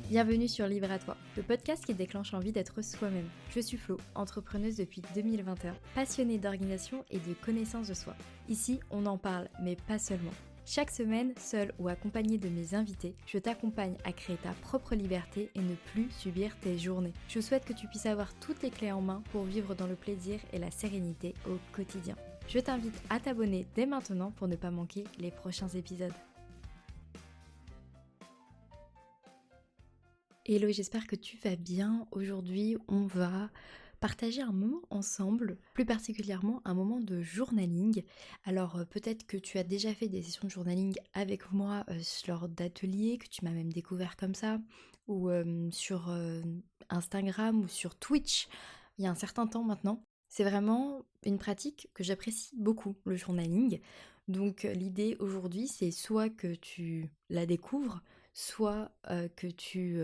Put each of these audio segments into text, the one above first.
Bienvenue sur Libre à toi, le podcast qui déclenche l'envie d'être soi-même. Je suis Flo, entrepreneuse depuis 2021, passionnée d'organisation et de connaissance de soi. Ici, on en parle, mais pas seulement. Chaque semaine, seule ou accompagnée de mes invités, je t'accompagne à créer ta propre liberté et ne plus subir tes journées. Je souhaite que tu puisses avoir toutes les clés en main pour vivre dans le plaisir et la sérénité au quotidien. Je t'invite à t'abonner dès maintenant pour ne pas manquer les prochains épisodes. Hello, j'espère que tu vas bien. Aujourd'hui, on va partager un moment ensemble, plus particulièrement un moment de journaling. Alors peut-être que tu as déjà fait des sessions de journaling avec moi lors d'ateliers, que tu m'as même découvert comme ça, ou sur Instagram ou sur Twitch, il y a un certain temps maintenant. C'est vraiment une pratique que j'apprécie beaucoup, le journaling. Donc l'idée aujourd'hui, c'est soit que tu la découvres, soit que tu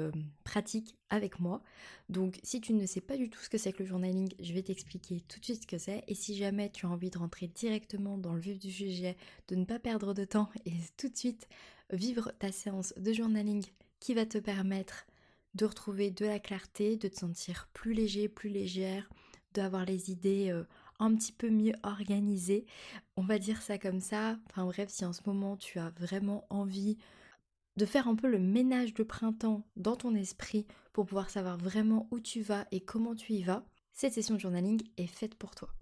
pratiques avec moi. Donc si tu ne sais pas du tout ce que c'est que le journaling, je vais t'expliquer tout de suite ce que c'est. Et si jamais tu as envie de rentrer directement dans le vif du sujet, de ne pas perdre de temps et tout de suite vivre ta séance de journaling qui va te permettre de retrouver de la clarté, de te sentir plus léger, plus légère, d'avoir les idées un petit peu mieux organisées, on va dire ça comme ça. Enfin bref, si en ce moment tu as vraiment envie de faire un peu le ménage de printemps dans ton esprit pour pouvoir savoir vraiment où tu vas et comment tu y vas, cette session de journaling est faite pour toi.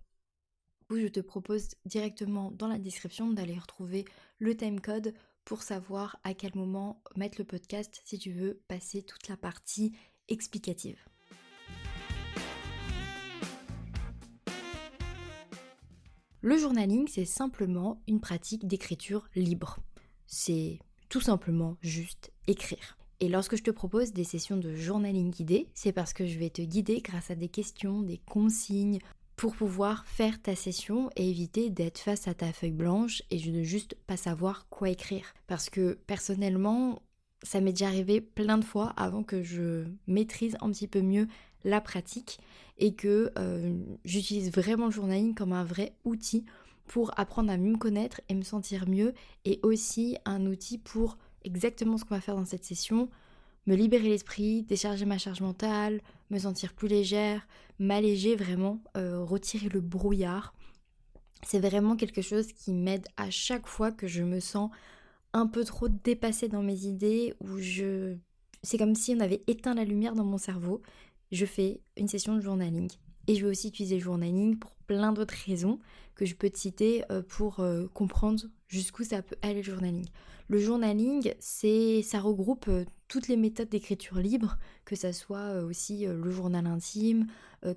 Je te propose directement dans la description d'aller retrouver le timecode pour savoir à quel moment mettre le podcast si tu veux passer toute la partie explicative. Le journaling, c'est simplement une pratique d'écriture libre. C'est tout simplement juste écrire. Et lorsque je te propose des sessions de journaling guidées, c'est parce que je vais te guider grâce à des questions, des consignes, pour pouvoir faire ta session et éviter d'être face à ta feuille blanche et de ne juste pas savoir quoi écrire. Parce que personnellement, ça m'est déjà arrivé plein de fois avant que je maîtrise un petit peu mieux la pratique et que j'utilise vraiment le journaling comme un vrai outil pour apprendre à mieux me connaître et me sentir mieux, et aussi un outil pour exactement ce qu'on va faire dans cette session, me libérer l'esprit, décharger ma charge mentale, me sentir plus légère, m'alléger vraiment, retirer le brouillard. C'est vraiment quelque chose qui m'aide à chaque fois que je me sens un peu trop dépassée dans mes idées, c'est comme si on avait éteint la lumière dans mon cerveau. Je fais une session de journaling. Et je vais aussi utiliser le journaling pour plein d'autres raisons que je peux te citer pour comprendre jusqu'où ça peut aller le journaling. Le journaling, ça regroupe toutes les méthodes d'écriture libre, que ça soit aussi le journal intime,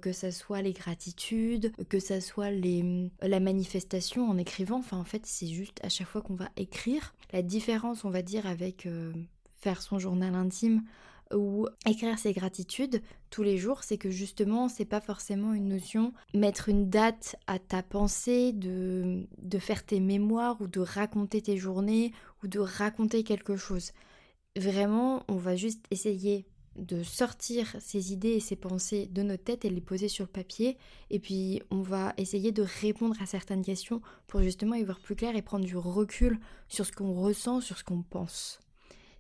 que ça soit les gratitudes, que ça soit la manifestation en écrivant. Enfin, en fait, c'est juste à chaque fois qu'on va écrire. La différence, on va dire, avec faire son journal intime ou écrire ses gratitudes tous les jours, c'est que justement, c'est pas forcément une notion, mettre une date à ta pensée, de faire tes mémoires ou de raconter tes journées ou de raconter quelque chose. Vraiment, on va juste essayer de sortir ces idées et ces pensées de notre tête et les poser sur le papier, et puis on va essayer de répondre à certaines questions pour justement y voir plus clair et prendre du recul sur ce qu'on ressent, sur ce qu'on pense.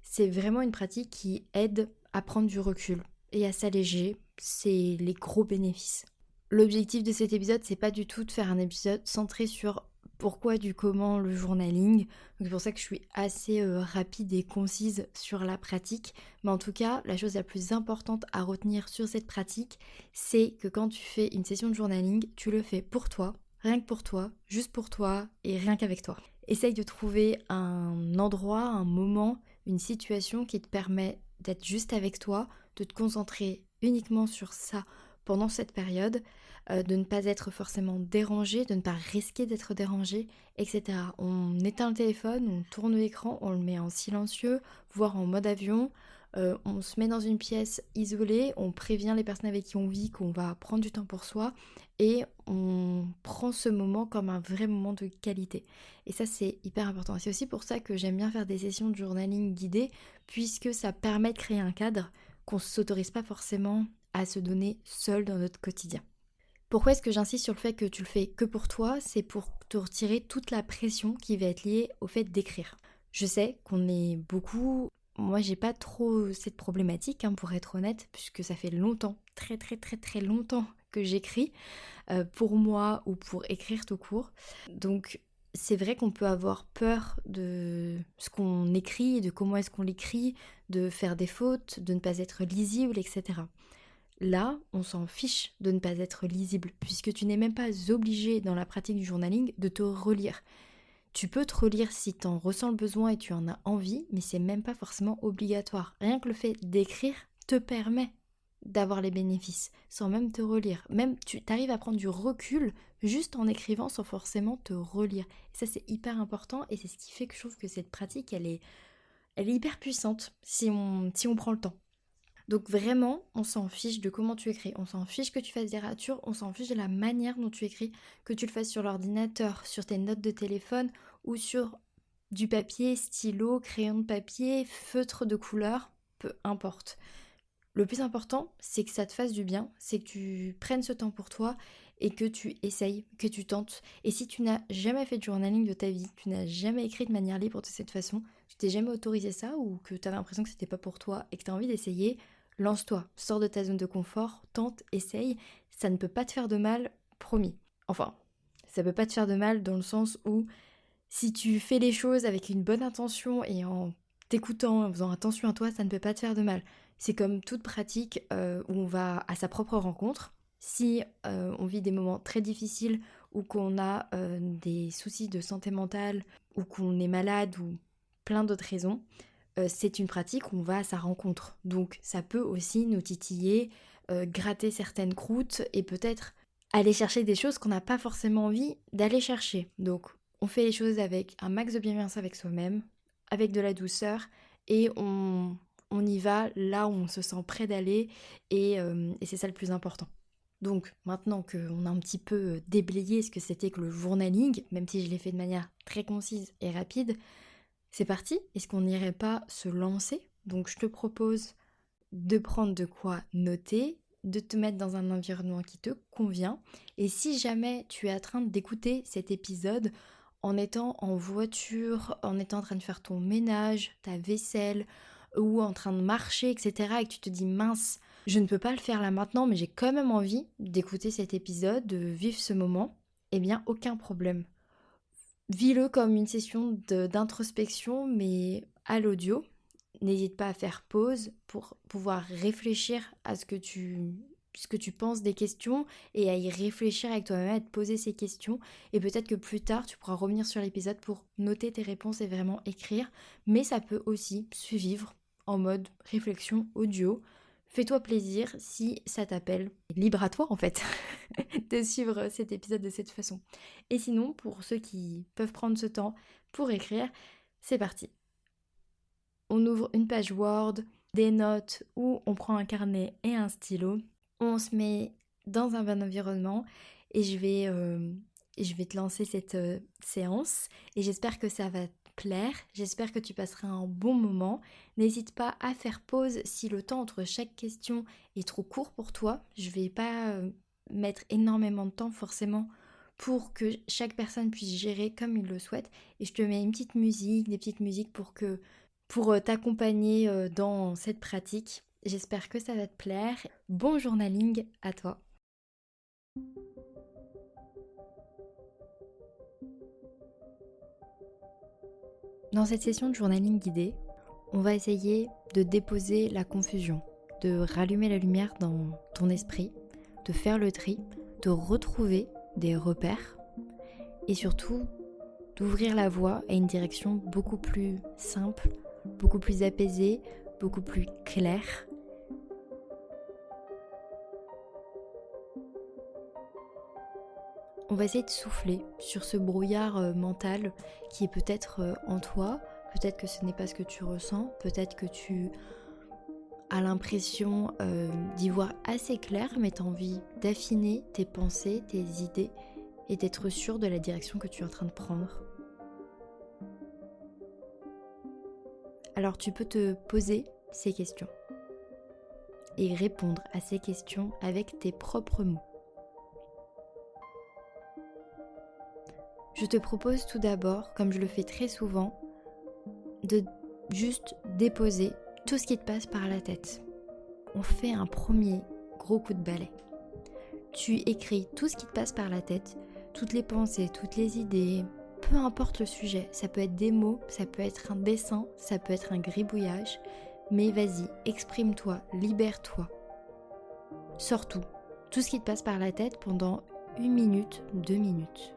C'est vraiment une pratique qui aide à prendre du recul et à s'alléger, c'est les gros bénéfices. L'objectif de cet épisode, c'est pas du tout de faire un épisode centré sur pourquoi du comment le journaling. Donc c'est pour ça que je suis assez rapide et concise sur la pratique. Mais en tout cas, la chose la plus importante à retenir sur cette pratique, c'est que quand tu fais une session de journaling, tu le fais pour toi, rien que pour toi, juste pour toi et rien qu'avec toi. Essaye de trouver un endroit, un moment, une situation qui te permet d'être juste avec toi, de te concentrer uniquement sur ça pendant cette période, de ne pas être forcément dérangé, de ne pas risquer d'être dérangé, etc. On éteint le téléphone, on tourne l'écran, on le met en silencieux, voire en mode avion, on se met dans une pièce isolée, on prévient les personnes avec qui on vit qu'on va prendre du temps pour soi et on prend ce moment comme un vrai moment de qualité. Et ça, c'est hyper important. C'est aussi pour ça que j'aime bien faire des sessions de journaling guidées, puisque ça permet de créer un cadre qu'on ne s'autorise pas forcément à se donner seul dans notre quotidien. Pourquoi est-ce que j'insiste sur le fait que tu le fais que pour toi? C'est pour te retirer toute la pression qui va être liée au fait d'écrire. Je sais qu'on est beaucoup moi j'ai pas trop cette problématique pour être honnête, puisque ça fait longtemps, très très très très longtemps que j'écris, pour moi ou pour écrire tout court. Donc c'est vrai qu'on peut avoir peur de ce qu'on écrit, de comment est-ce qu'on l'écrit, de faire des fautes, de ne pas être lisible, etc. Là, on s'en fiche de ne pas être lisible, puisque tu n'es même pas obligé dans la pratique du journaling de te relire. Tu peux te relire si tu en ressens le besoin et tu en as envie, mais c'est même pas forcément obligatoire. Rien que le fait d'écrire te permet d'avoir les bénéfices, sans même te relire. Même tu arrives à prendre du recul juste en écrivant sans forcément te relire. Et ça c'est hyper important et c'est ce qui fait que je trouve que cette pratique elle est hyper puissante si on prend le temps. Donc vraiment, on s'en fiche de comment tu écris, on s'en fiche que tu fasses des ratures, on s'en fiche de la manière dont tu écris, que tu le fasses sur l'ordinateur, sur tes notes de téléphone ou sur du papier, stylo, crayon de papier, feutre de couleur, peu importe. Le plus important, c'est que ça te fasse du bien, c'est que tu prennes ce temps pour toi et que tu essayes, que tu tentes. Et si tu n'as jamais fait de journaling de ta vie, tu n'as jamais écrit de manière libre de cette façon, tu t'es jamais autorisé ça ou que tu avais l'impression que c'était pas pour toi et que tu as envie d'essayer, lance-toi, sors de ta zone de confort, tente, essaye. Ça ne peut pas te faire de mal, promis. Enfin, ça peut pas te faire de mal dans le sens où si tu fais les choses avec une bonne intention et en t'écoutant, en faisant attention à toi, ça ne peut pas te faire de mal. C'est comme toute pratique où on va à sa propre rencontre. Si on vit des moments très difficiles ou qu'on a des soucis de santé mentale ou qu'on est malade ou plein d'autres raisons, c'est une pratique où on va à sa rencontre. Donc ça peut aussi nous titiller, gratter certaines croûtes et peut-être aller chercher des choses qu'on n'a pas forcément envie d'aller chercher. Donc on fait les choses avec un max de bienveillance avec soi-même, avec de la douceur, et on y va là où on se sent prêt d'aller, et c'est ça le plus important. Donc maintenant qu'on a un petit peu déblayé ce que c'était que le journaling, même si je l'ai fait de manière très concise et rapide, c'est parti. Est-ce qu'on n'irait pas se lancer? Donc je te propose de prendre de quoi noter, de te mettre dans un environnement qui te convient. Et si jamais tu es en train d'écouter cet épisode en étant en voiture, en étant en train de faire ton ménage, ta vaisselle, ou en train de marcher, etc., et que tu te dis mince, je ne peux pas le faire là maintenant, mais j'ai quand même envie d'écouter cet épisode, de vivre ce moment, eh bien aucun problème. Vis-le comme une session d'introspection, mais à l'audio. N'hésite pas à faire pause pour pouvoir réfléchir à ce que tu penses des questions et à y réfléchir avec toi-même, à te poser ces questions. Et peut-être que plus tard, tu pourras revenir sur l'épisode pour noter tes réponses et vraiment écrire. Mais ça peut aussi se vivre en mode réflexion audio. Fais-toi plaisir si ça t'appelle. Libre à toi en fait de suivre cet épisode de cette façon. Et sinon, pour ceux qui peuvent prendre ce temps pour écrire, c'est parti. On ouvre une page Word, des notes ou on prend un carnet et un stylo. On se met dans un bon environnement et je vais te lancer cette séance et j'espère que ça va te plaire. J'espère que tu passeras un bon moment. N'hésite pas à faire pause si le temps entre chaque question est trop court pour toi. Je vais pas mettre énormément de temps forcément pour que chaque personne puisse gérer comme il le souhaite. Et je te mets une petite musique, des petites musiques pour t'accompagner dans cette pratique. J'espère que ça va te plaire. Bon journaling à toi. Dans cette session de journaling guidé, on va essayer de déposer la confusion, de rallumer la lumière dans ton esprit, de faire le tri, de retrouver des repères et surtout d'ouvrir la voie à une direction beaucoup plus simple, beaucoup plus apaisée, beaucoup plus claire. On va essayer de souffler sur ce brouillard mental qui est peut-être en toi, peut-être que ce n'est pas ce que tu ressens, peut-être que tu as l'impression d'y voir assez clair, mais tu as envie d'affiner tes pensées, tes idées et d'être sûr de la direction que tu es en train de prendre. Alors tu peux te poser ces questions et répondre à ces questions avec tes propres mots. Je te propose tout d'abord, comme je le fais très souvent, juste déposer tout ce qui te passe par la tête. On fait un premier gros coup de balai. Tu écris tout ce qui te passe par la tête, toutes les pensées, toutes les idées, peu importe le sujet. Ça peut être des mots, ça peut être un dessin, ça peut être un gribouillage. Mais vas-y, exprime-toi, libère-toi. Sors tout. Tout ce qui te passe par la tête pendant 1 minute, 2 minutes.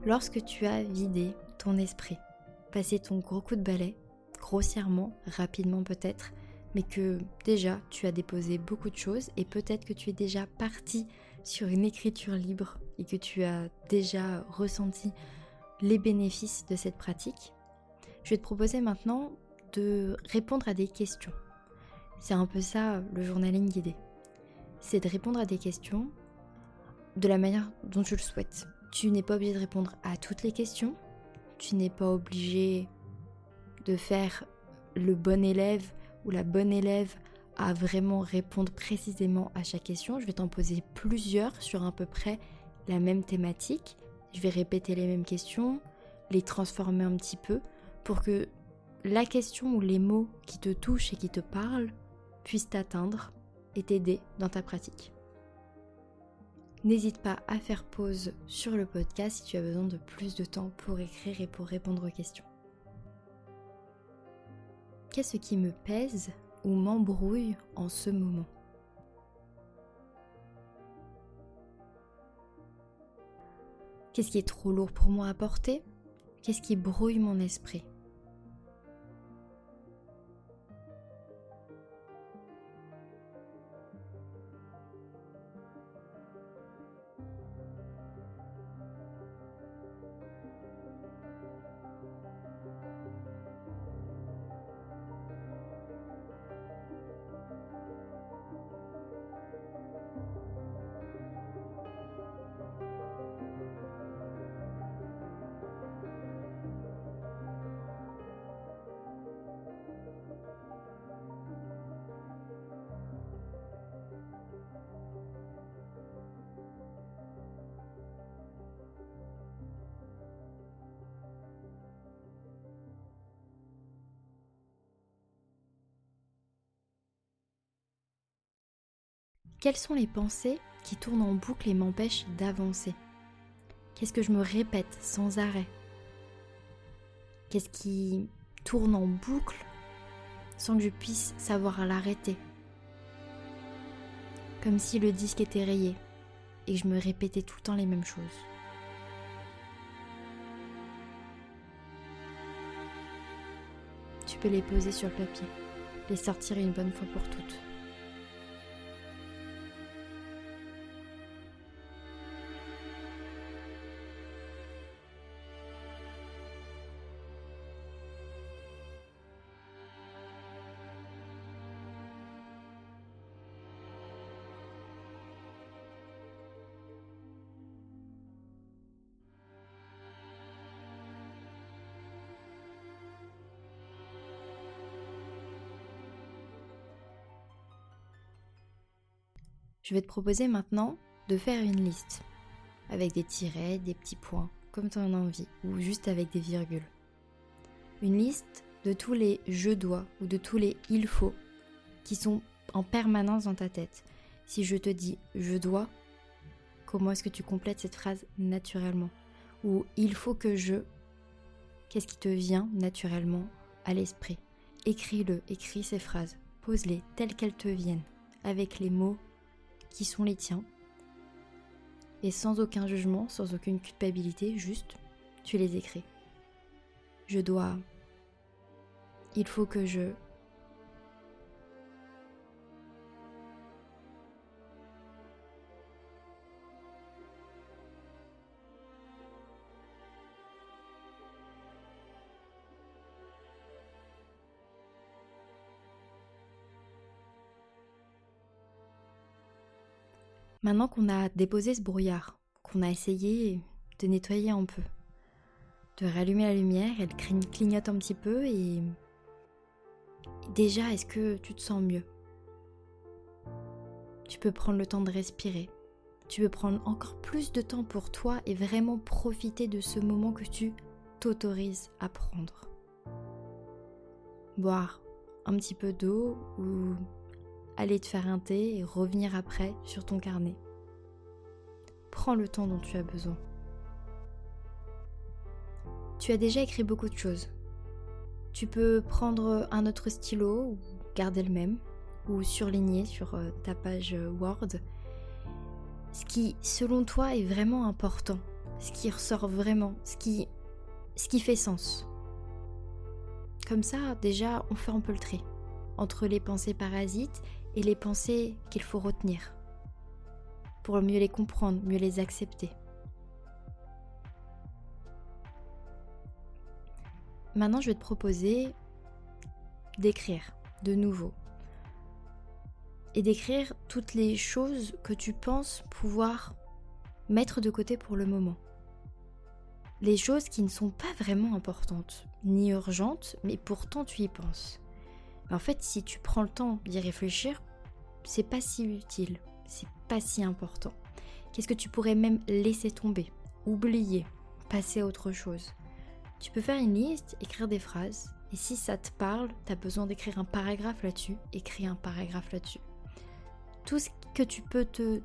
Lorsque tu as vidé ton esprit, passé ton gros coup de balai, grossièrement, rapidement peut-être, mais que déjà tu as déposé beaucoup de choses et peut-être que tu es déjà parti sur une écriture libre et que tu as déjà ressenti les bénéfices de cette pratique, je vais te proposer maintenant de répondre à des questions. C'est un peu ça le journaling guidé. C'est de répondre à des questions de la manière dont tu le souhaites. Tu n'es pas obligé de répondre à toutes les questions. Tu n'es pas obligé de faire le bon élève ou la bonne élève à vraiment répondre précisément à chaque question. Je vais t'en poser plusieurs sur à peu près la même thématique. Je vais répéter les mêmes questions, les transformer un petit peu pour que la question ou les mots qui te touchent et qui te parlent puissent t'atteindre et t'aider dans ta pratique. N'hésite pas à faire pause sur le podcast si tu as besoin de plus de temps pour écrire et pour répondre aux questions. Qu'est-ce qui me pèse ou m'embrouille en ce moment ? Qu'est-ce qui est trop lourd pour moi à porter ? Qu'est-ce qui brouille mon esprit ? Quelles sont les pensées qui tournent en boucle et m'empêchent d'avancer ? Qu'est-ce que je me répète sans arrêt ? Qu'est-ce qui tourne en boucle sans que je puisse savoir l'arrêter ? Comme si le disque était rayé et que je me répétais tout le temps les mêmes choses. Tu peux les poser sur le papier, les sortir une bonne fois pour toutes. Je vais te proposer maintenant de faire une liste avec des tirets, des petits points, comme tu en as envie, ou juste avec des virgules. Une liste de tous les je dois ou de tous les il faut qui sont en permanence dans ta tête. Si je te dis je dois, comment est-ce que tu complètes cette phrase naturellement ? Ou il faut que je, qu'est-ce qui te vient naturellement à l'esprit ? Écris-le, écris ces phrases, pose-les telles qu'elles te viennent, avec les mots qui sont les tiens, et sans aucun jugement, sans aucune culpabilité, juste tu les écris. Je dois, il faut que je... Maintenant qu'on a déposé ce brouillard, qu'on a essayé de nettoyer un peu, de rallumer la lumière, elle clignote un petit peu et déjà, est-ce que tu te sens mieux? Tu peux prendre le temps de respirer. Tu peux prendre encore plus de temps pour toi et vraiment profiter de ce moment que tu t'autorises à prendre. Boire un petit peu d'eau ou aller te faire un thé et revenir après sur ton carnet. Prends le temps dont tu as besoin. Tu as déjà écrit beaucoup de choses. Tu peux prendre un autre stylo ou garder le même ou surligner sur ta page Word ce qui, selon toi, est vraiment important, ce qui ressort vraiment, ce qui fait sens. Comme ça, déjà, on fait un peu le tri entre les pensées parasites et les pensées qu'il faut retenir pour mieux les comprendre, mieux les accepter. Maintenant, je vais te proposer d'écrire de nouveau et d'écrire toutes les choses que tu penses pouvoir mettre de côté pour le moment. Les choses qui ne sont pas vraiment importantes, ni urgentes, mais pourtant tu y penses. Mais en fait, si tu prends le temps d'y réfléchir, c'est pas si utile, c'est pas si important. Qu'est-ce que tu pourrais même laisser tomber, oublier, passer à autre chose? Tu peux faire une liste, écrire des phrases, et si ça te parle, tu as besoin d'écrire un paragraphe là-dessus, écris un paragraphe là-dessus. Tout ce que tu peux te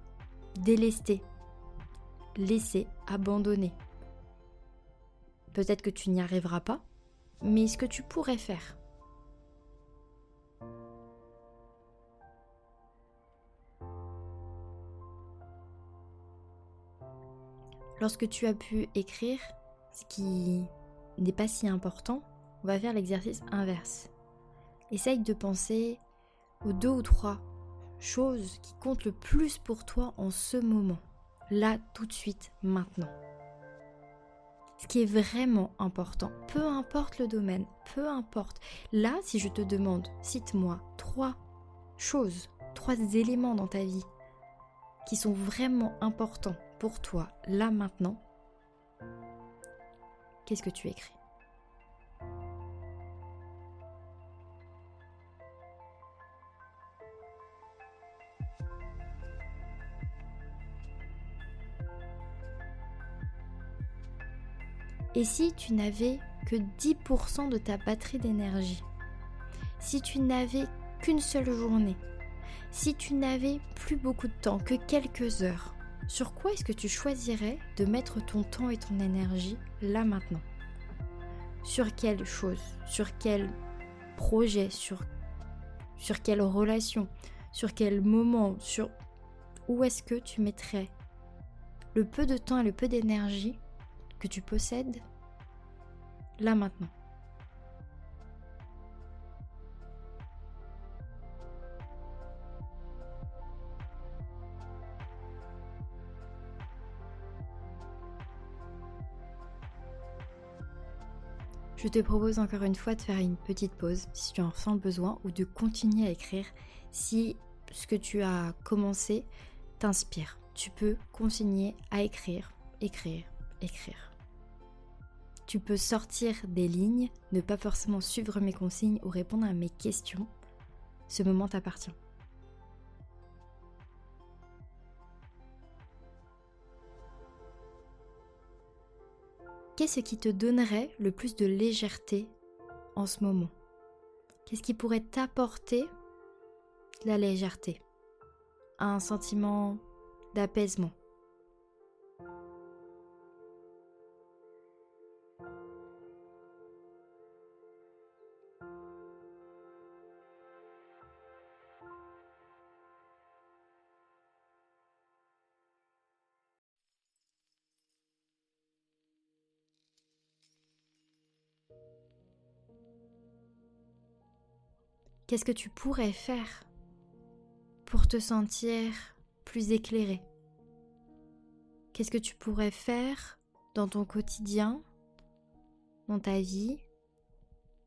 délester, laisser, abandonner. Peut-être que tu n'y arriveras pas, mais ce que tu pourrais faire. Lorsque tu as pu écrire ce qui n'est pas si important, on va faire l'exercice inverse. Essaye de penser aux 2 ou 3 choses qui comptent le plus pour toi en ce moment, là, tout de suite, maintenant. Ce qui est vraiment important, peu importe le domaine, peu importe. Là, si je te demande, cite-moi 3 choses, 3 éléments dans ta vie qui sont vraiment importants pour toi, là, maintenant, qu'est-ce que tu écris ? Et si tu n'avais que 10% de ta batterie d'énergie, si tu n'avais qu'une seule journée, si tu n'avais plus beaucoup de temps, que quelques heures, sur quoi est-ce que tu choisirais de mettre ton temps et ton énergie là maintenant ? Sur quelle chose ? Sur quel projet ? Sur quelle relation ? Sur quel moment ? Où est-ce que tu mettrais le peu de temps et le peu d'énergie que tu possèdes là maintenant ? Je te propose encore une fois de faire une petite pause si tu en ressens le besoin ou de continuer à écrire si ce que tu as commencé t'inspire. Tu peux continuer à écrire, écrire, écrire. Tu peux sortir des lignes, ne pas forcément suivre mes consignes ou répondre à mes questions. Ce moment t'appartient. Qu'est-ce qui te donnerait le plus de légèreté en ce moment ? Qu'est-ce qui pourrait t'apporter la légèreté ? Un sentiment d'apaisement ? Qu'est-ce que tu pourrais faire pour te sentir plus éclairé? Qu'est-ce que tu pourrais faire dans ton quotidien, dans ta vie,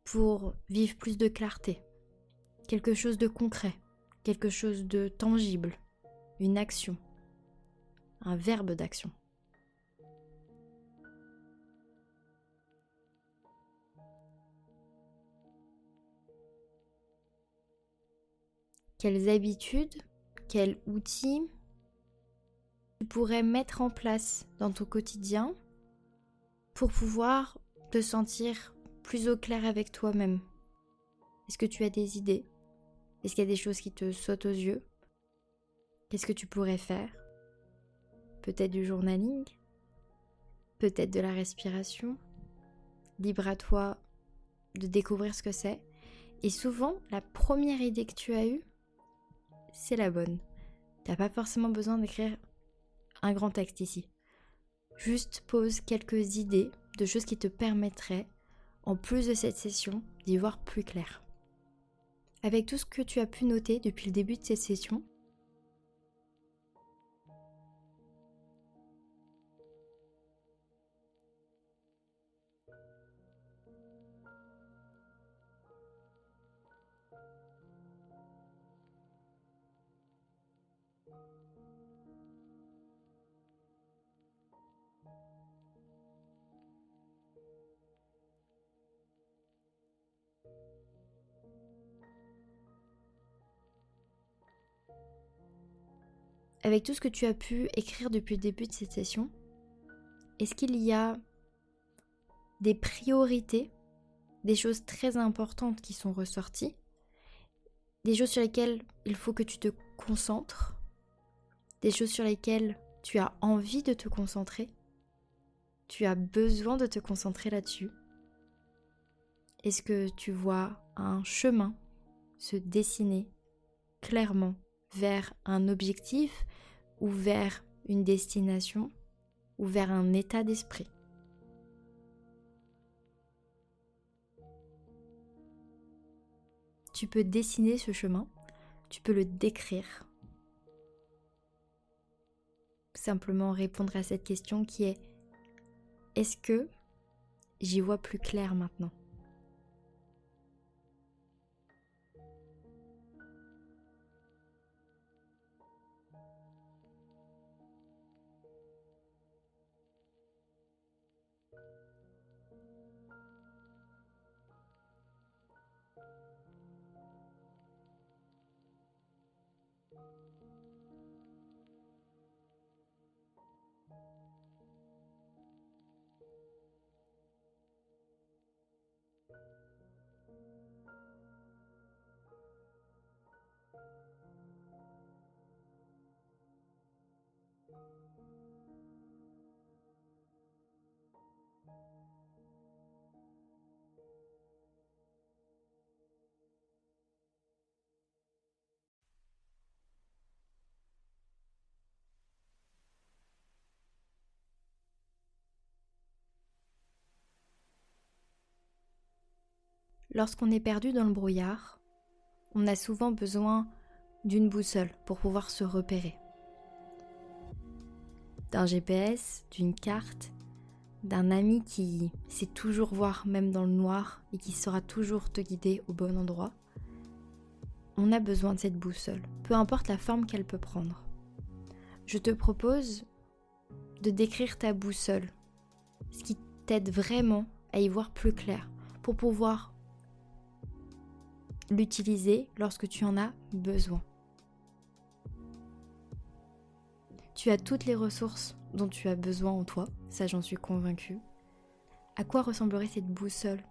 pour vivre plus de clarté? Quelque chose de concret, quelque chose de tangible, une action, un verbe d'action. Quelles habitudes, quels outils tu pourrais mettre en place dans ton quotidien pour pouvoir te sentir plus au clair avec toi-même? Est-ce que tu as des idées? Est-ce qu'il y a des choses qui te sautent aux yeux? Qu'est-ce que tu pourrais faire? Peut-être du journaling? Peut-être de la respiration? Libre à toi de découvrir ce que c'est. Et souvent, la première idée que tu as eue, c'est la bonne. Tu n'as pas forcément besoin d'écrire un grand texte ici. Juste pose quelques idées de choses qui te permettraient, en plus de cette session, d'y voir plus clair. Avec tout ce que tu as pu noter depuis le début de cette session, avec tout ce que tu as pu écrire depuis le début de cette session, est-ce qu'il y a des priorités, des choses très importantes qui sont ressorties, des choses sur lesquelles il faut que tu te concentres, des choses sur lesquelles tu as envie de te concentrer, tu as besoin de te concentrer là-dessus? Est-ce que tu vois un chemin se dessiner clairement vers un objectif ou vers une destination ou vers un état d'esprit? Tu peux dessiner ce chemin, tu peux le décrire. Simplement répondre à cette question qui est: est-ce que j'y vois plus clair maintenant? Lorsqu'on est perdu dans le brouillard, on a souvent besoin d'une boussole pour pouvoir se repérer. D'un GPS, d'une carte, d'un ami qui sait toujours voir même dans le noir et qui saura toujours te guider au bon endroit. On a besoin de cette boussole, peu importe la forme qu'elle peut prendre. Je te propose de décrire ta boussole, ce qui t'aide vraiment à y voir plus clair, pour pouvoir l'utiliser lorsque tu en as besoin. Tu as toutes les ressources dont tu as besoin en toi, ça j'en suis convaincue. À quoi ressemblerait cette boussole ?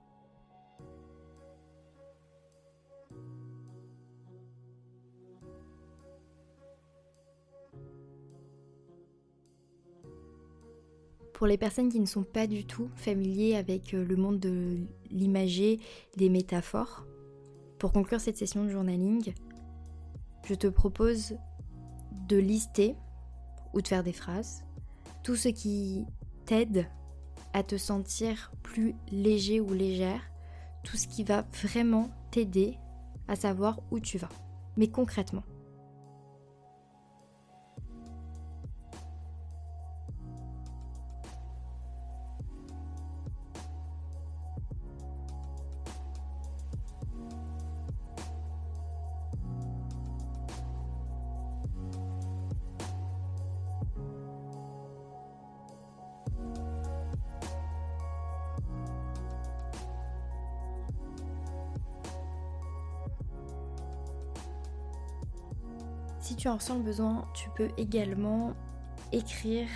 Pour les personnes qui ne sont pas du tout familiers avec le monde de l'imagerie, des métaphores, pour conclure cette session de journaling, je te propose de lister ou de faire des phrases, tout ce qui t'aide à te sentir plus léger ou légère, tout ce qui va vraiment t'aider à savoir où tu vas. Mais concrètement. Si tu en ressens le besoin, tu peux également écrire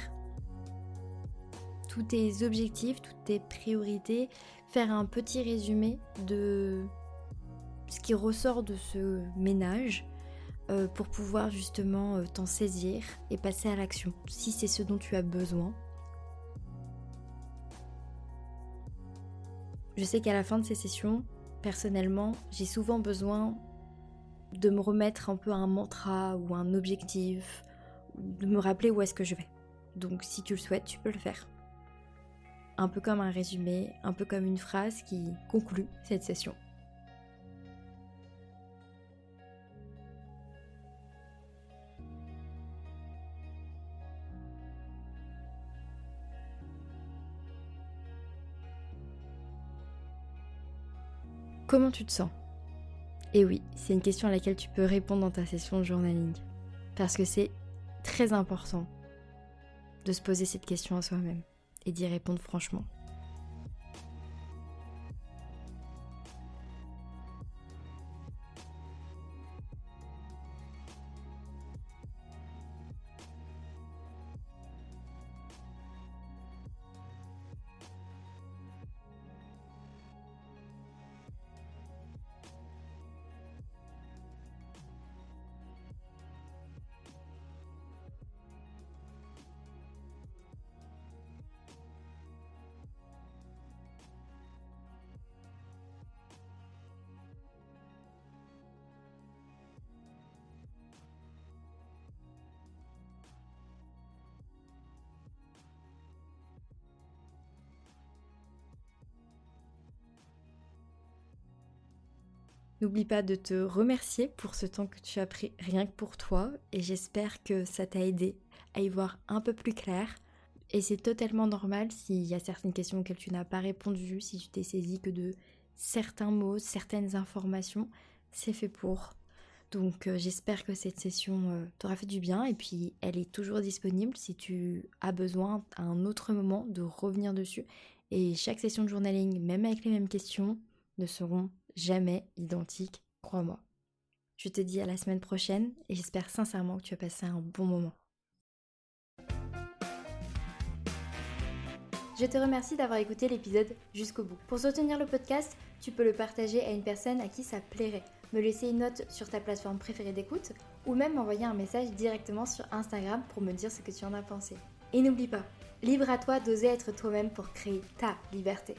tous tes objectifs, toutes tes priorités, faire un petit résumé de ce qui ressort de ce ménage pour pouvoir justement t'en saisir et passer à l'action, si c'est ce dont tu as besoin. Je sais qu'à la fin de ces sessions, personnellement, j'ai souvent besoin de me remettre un peu à un mantra ou un objectif, de me rappeler où est-ce que je vais. Donc si tu le souhaites, tu peux le faire. Un peu comme un résumé, un peu comme une phrase qui conclut cette session. Comment tu te sens ? Et oui, c'est une question à laquelle tu peux répondre dans ta session de journaling. Parce que c'est très important de se poser cette question à soi-même et d'y répondre franchement. N'oublie pas de te remercier pour ce temps que tu as pris rien que pour toi et j'espère que ça t'a aidé à y voir un peu plus clair. Et c'est totalement normal s'il y a certaines questions auxquelles tu n'as pas répondu, si tu t'es saisi que de certains mots, certaines informations, c'est fait pour. Donc j'espère que cette session t'aura fait du bien et puis elle est toujours disponible si tu as besoin à un autre moment de revenir dessus. Et chaque session de journaling, même avec les mêmes questions, ne seront jamais identiques, crois-moi. Je te dis à la semaine prochaine et j'espère sincèrement que tu as passé un bon moment. Je te remercie d'avoir écouté l'épisode jusqu'au bout. Pour soutenir le podcast, tu peux le partager à une personne à qui ça plairait, me laisser une note sur ta plateforme préférée d'écoute ou même m'envoyer un message directement sur Instagram pour me dire ce que tu en as pensé. Et n'oublie pas, libre à toi d'oser être toi-même pour créer ta liberté.